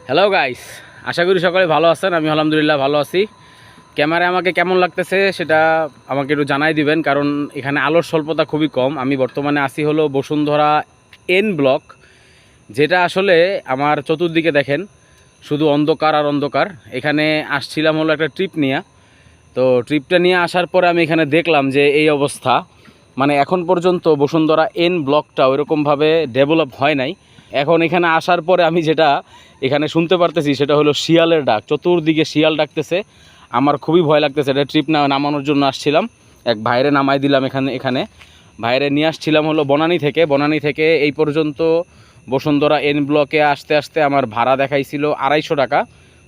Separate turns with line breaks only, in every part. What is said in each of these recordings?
Hello guys, আশা করি সকলে ভালো আছেন। আমি আলহামদুলিল্লাহ ভালো আছি। ক্যামেরায় আমাকে কেমন লাগতেছে সেটা আমাকে একটু জানাই দিবেন, কারণ এখানে আলোর স্বল্পতা খুবই কম। আমি বর্তমানে আসি হলো বসুন্ধরা এন ব্লক, যেটা আসলে আমার চতুর্দিকে দেখেন শুধু অন্ধকার আর অন্ধকার। এখানে আসছিলাম হলো একটা ট্রিপ নিয়ে। তো ট্রিপটা নিয়ে আসার পরে আমি এখানে দেখলাম যে এই অবস্থা, মানে এখন পর্যন্ত বসুন্ধরা এন ব্লকটা ওইরকমভাবে ডেভেলপ হয় নাই। এখন এখানে আসার পরে আমি যেটা এখানে শুনতে পারতেছি সেটা হলো শিয়ালের ডাক, চতুর্দিকে শিয়াল ডাকতেছে। আমার খুবই ভয় লাগতেছে। এটা ট্রিপ নামানোর জন্য আসছিলাম, এক ভাইরে নামাই দিলাম এখানে ভাইরে নিয়ে আসছিলাম হলো বনানী থেকে এই পর্যন্ত বসুন্ধরা এন ব্লকে আসতে আসতে আমার ভাড়া দেখাইছিল 250 টাকা।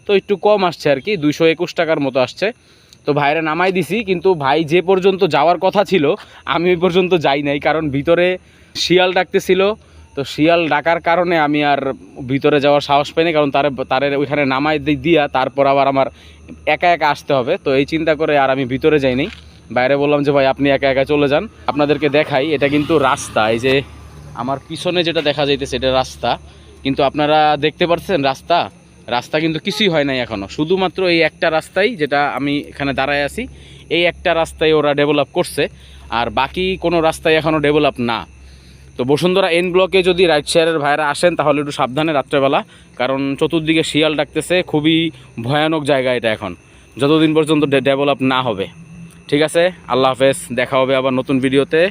তো একটু কম আসছে আর কি, 221 টাকার মতো আসছে। তো ভাইরে নামাই দিছি, কিন্তু ভাই যে পর্যন্ত যাওয়ার কথা ছিল আমি ওই পর্যন্ত যাই নাই, কারণ ভিতরে শিয়াল ডাকতেছিল। তো শিয়াল ডাকার কারণে আমি আর ভিতরে যাওয়ার সাহস পাইনি, কারণ তারে ওইখানে নামাই দিয়া তারপর আবার আমার একা একা আসতে হবে। তো এই চিন্তা করে আর আমি ভিতরে যাইনি। বাইরে বললাম যে ভাই আপনি একা একা চলে যান। আপনাদেরকে দেখাই, এটা কিন্তু রাস্তা। এই যে আমার পিছনে যেটা দেখা যাইতেছে এটা রাস্তা, কিন্তু আপনারা দেখতে পাচ্ছেন রাস্তা কিন্তু কিছুই হয় নাই এখনও। শুধুমাত্র এই একটা রাস্তাই, যেটা আমি এখানে দাঁড়ায় আছি, এই একটা রাস্তায় ওরা ডেভেলপ করছে, আর বাকি কোনো রাস্তায় এখনও ডেভেলপ না। তো বসুন্ধরা এন ব্লকে যদি রাইট শেয়ারের ভাইরা আসেন তাহলে একটু সাবধানে রাত্রেবেলা, কারণ চতুর্দিকে শিয়াল ডাকতেছে। খুবই ভয়ানক জায়গা এটা এখন, যতদিন পর্যন্ত ডেভেলপ না হবে। ঠিক আছে, আল্লাহ হাফেজ, দেখা হবে আবার নতুন ভিডিওতে।